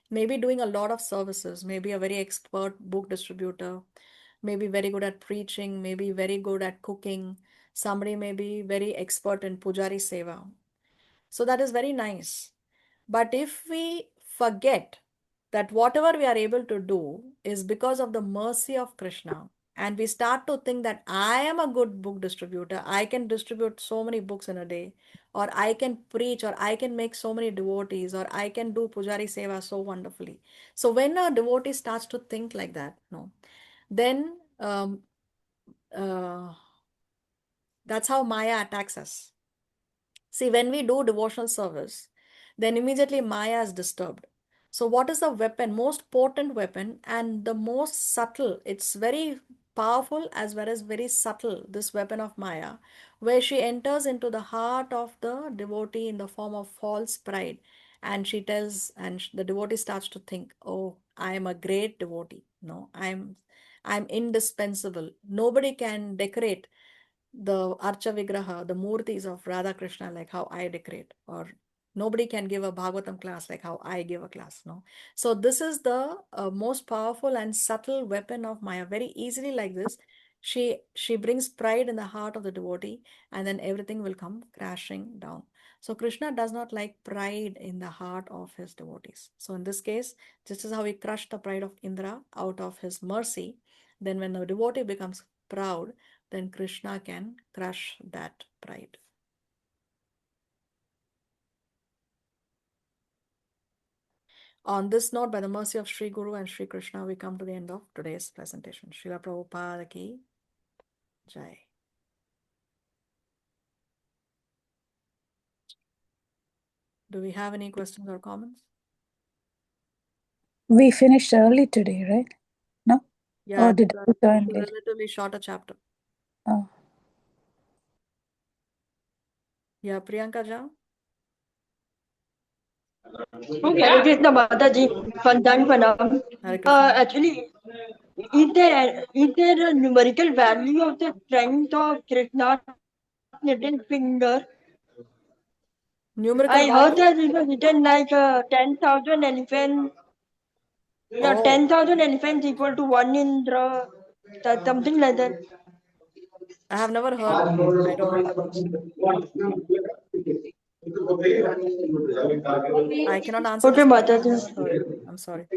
S1: may be doing a lot of services, maybe a very expert book distributor, maybe very good at preaching, maybe very good at cooking, somebody may be very expert in pujari seva. So that is very nice. But if we forget that whatever we are able to do is because of the mercy of Krishna, and we start to think that I am a good book distributor, I can distribute so many books in a day, or I can preach, or I can make so many devotees, or I can do pujari seva so wonderfully. So when a devotee starts to think like that, then that's how Maya attacks us. See, when we do devotional service, then immediately Maya is disturbed. So what is the weapon, most potent weapon and the most subtle? It's very powerful as well as very subtle, this weapon of Maya, where she enters into the heart of the devotee in the form of false pride. And she tells, and the devotee starts to think, oh, I am a great devotee. No, I'm indispensable. Nobody can decorate the Archa Vigraha, the Murtis of Radha Krishna, like how I decorate, or nobody can give a Bhagavatam class like how I give a class. No. So this is the most powerful and subtle weapon of Maya. Very easily like this, she brings pride in the heart of the devotee, and then everything will come crashing down. So Krishna does not like pride in the heart of his devotees. So in this case, this is how he crushed the pride of Indra out of his mercy. Then when the devotee becomes proud, then Krishna can crush that pride. On this note, by the mercy of Sri Guru and Sri Krishna, we come to the end of today's presentation. Srila Prabhupada ki Jai. Do we have any questions or comments?
S9: We finished early today, right? No?
S1: Yeah,
S9: Or did we join
S1: it's a
S9: late?
S1: relatively shorter chapter.
S9: Oh.
S1: Yeah, Priyanka Jha.
S10: Okay, Hare Krishna Mataji, Vṛndāvana.
S1: Hare Krishna.
S10: Actually, is there a numerical value of the strength of Krishna's little finger?
S1: Numerical
S10: I heard
S1: value?
S10: that it was written like 10,000 elephants. Yeah,
S1: Oh,
S10: 10,000 elephants equal to one Indra, that something like that.
S1: I have never heard that. I don't know. I cannot answer
S10: Okay,
S1: this question. I
S10: Mataji.
S1: haven't heard it. I'm sorry.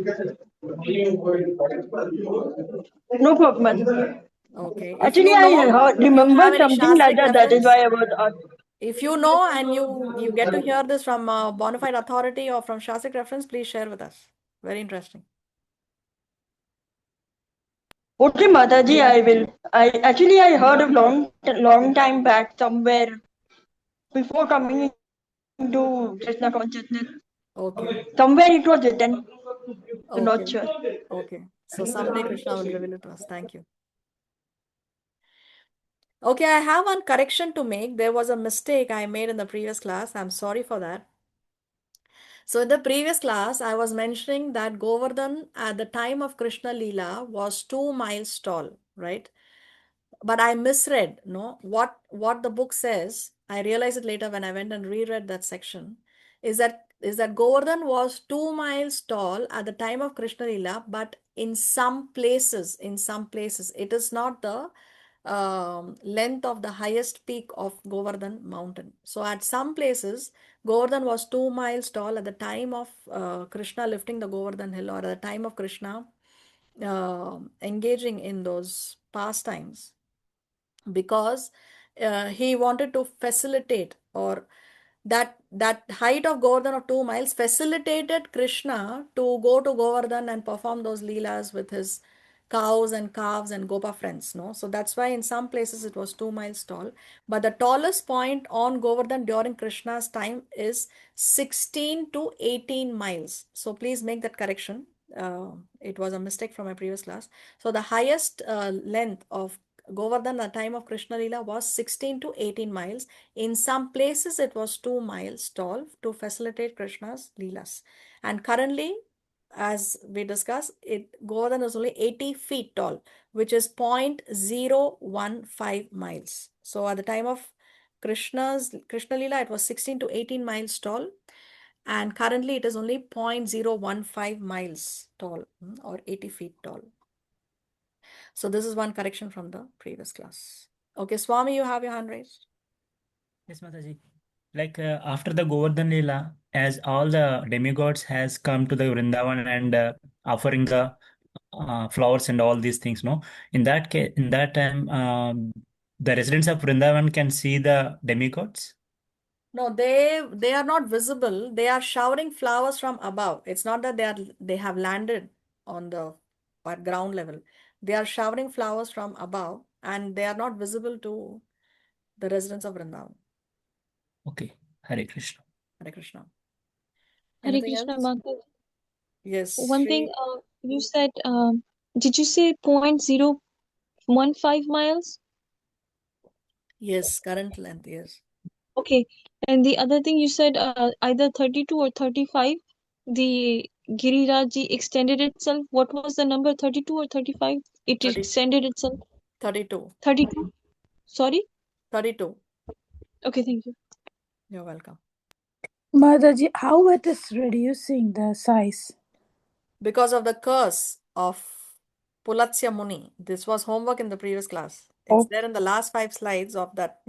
S10: No problem, Mataji.
S1: Okay. If
S10: Actually,
S1: you know, if you
S10: remember
S1: have any
S10: something like
S1: Shastric
S10: that. That is
S1: reference,
S10: why I was asked.
S1: if you know and you get to hear this from a bona fide authority or from Shastric reference, please share with us. Very interesting.
S10: Okay, Mataji, I will. I heard a long time back somewhere before coming into Krishna consciousness.
S1: Okay.
S10: Somewhere it was written. I'm not
S1: Okay.
S10: sure.
S1: Okay. So someday Krishna will reveal it to us. Thank you. Okay, I have one correction to make. There was a mistake I made in the previous class. I'm sorry for that. So in the previous class, I was mentioning that Govardhan at the time of Krishna Leela was 2 miles tall, right? But I misread, no? What the book says, I realized it later when I went and reread that section, is that Govardhan was 2 miles tall at the time of Krishna Leela, but in some places, it is not the length of the highest peak of Govardhan mountain. So at some places, Govardhan was 2 miles tall at the time of Krishna lifting the Govardhan hill, or at the time of Krishna engaging in those pastimes, because he wanted to facilitate, or that height of Govardhan of 2 miles facilitated Krishna to go to Govardhan and perform those leelas with his cows and calves and gopa friends, no? So that's why in some places it was 2 miles tall. But the tallest point on Govardhan during Krishna's time is 16 to 18 miles. So please make that correction. It was a mistake from my previous class. So the highest length of Govardhan at the time of Krishna Leela was 16 to 18 miles. In some places, it was 2 miles tall to facilitate Krishna's Leelas. And currently, as we discussed, Govardhan is only 80 feet tall, which is 0.015 miles. So at the time of Krishna Leela, it was 16 to 18 miles tall. And currently, it is only 0.015 miles tall, or 80 feet tall. So this is one correction from the previous class. Okay, Swami, you have your hand raised.
S11: Yes, Mataji. Like after the Govardhan Leela, as all the demigods has come to the Vrindavan and offering the flowers and all these things, no? In that case, in that time, the residents of Vrindavan can see the demigods.
S1: No, they are not visible. They are showering flowers from above. It's not that they have landed on the ground level. They are showering flowers from above, and they are not visible to the residents of Vrindavan.
S11: Okay, Hare Krishna.
S1: Hare Krishna.
S7: Hare
S1: Anything
S7: Krishna,
S1: else?
S7: Mataji.
S1: Yes,
S7: One thing,
S1: Shri.
S7: you said, did you say 0.015 miles?
S1: Yes, current length, yes.
S7: Okay. And the other thing you said, either 32 or 35, the Giriraj extended itself. What was the number, 32 or 35? It
S1: 30,
S7: extended itself.
S1: 32.
S7: 32? Sorry?
S1: 32.
S7: Okay, thank you.
S1: You're welcome.
S9: Mataji, how it is reducing the size?
S1: Because of the curse of Pulatsya Muni. This was homework in the previous class. It's there in the last 5 slides of that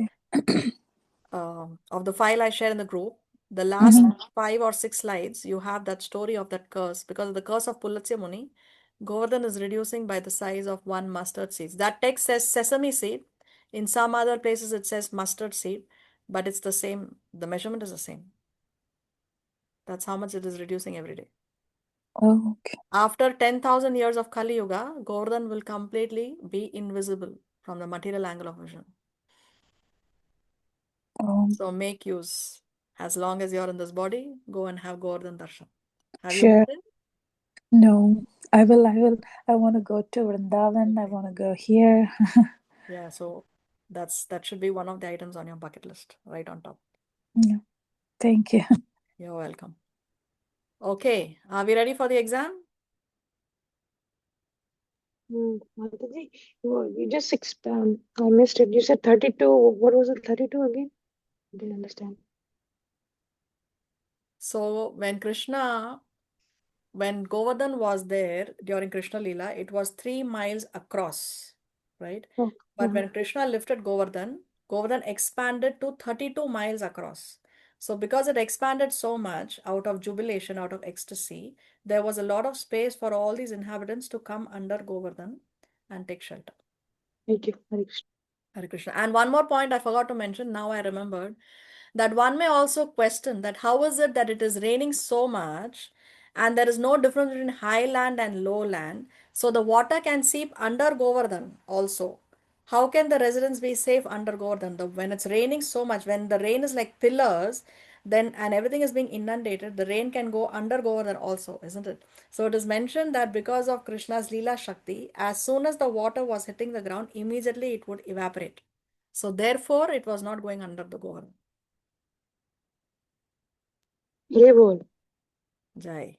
S1: of the file I shared in the group. The last 5 or 6 slides, you have that story of that curse. Because of the curse of Pulatsya Muni, Govardhan is reducing by the size of 1 mustard seed. That text says sesame seed. In some other places, it says mustard seed, but it's the same. The measurement is the same. That's how much it is reducing every day.
S9: Oh, okay.
S1: After 10,000 years of Kali Yuga, Govardhan will completely be invisible from the material angle of vision. So make use. As long as you're in this body, go and have Govardhan Darshan. Have you
S9: Sure.
S1: been
S9: No, I will. I want to go to Vṛndāvana. I want to go here.
S1: there? Yeah, so that should be one of the items on your bucket list, right on top.
S9: Yeah. Thank you.
S1: You're welcome. Okay, are we ready for the exam?
S12: Mataji, you just I missed it. You said 32. What was it? 32 again? I didn't understand.
S1: So when Govardhan was there during Krishna Leela, it was 3 miles across, right?
S12: Oh,
S1: But when Krishna lifted Govardhan, Govardhan expanded to 32 miles across. So because it expanded so much out of jubilation, out of ecstasy, there was a lot of space for all these inhabitants to come under Govardhan and take shelter.
S12: Thank you. Hare Krishna.
S1: Hare Krishna. And one more point I forgot to mention, now I remembered, that one may also question that how is it that it is raining so much and there is no difference between highland and lowland, so the water can seep under Govardhan also. How can the residents be safe under Govardhan? When it's raining so much, when the rain is like pillars, then and everything is being inundated, the rain can go under Govardhan also, isn't it? So it is mentioned that because of Krishna's Leela Shakti, as soon as the water was hitting the ground, immediately it would evaporate. So therefore, it was not going under the Govardhan.
S12: Hare Bol.
S1: Jai.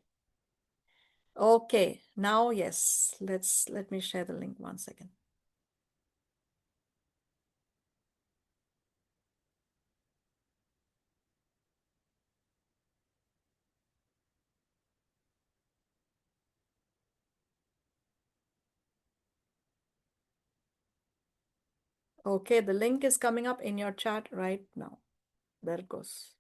S1: Okay, now yes, let me share the link 1 second. Okay, the link is coming up in your chat right now. There it goes.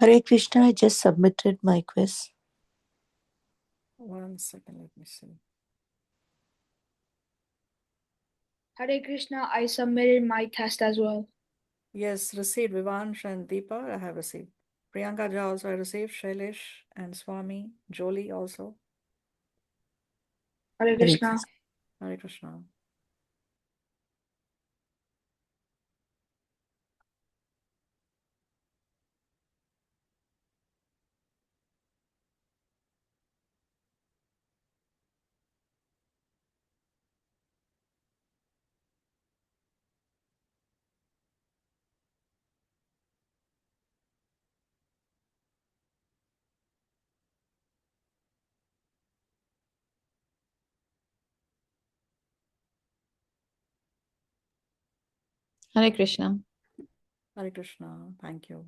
S13: Hare Krishna, I just submitted my quiz.
S1: 1 second, let me see.
S4: Hare Krishna, I submitted my test as well.
S1: Yes, received. Vivansh and Deepa, I have received. Priyanka Jha also I received. Shailesh and Swami. Jolie also.
S4: Hare
S13: Hare
S4: Krishna.
S13: Krishna.
S1: Hare Krishna.
S3: Hare Krishna.
S1: Hare Krishna. Thank you.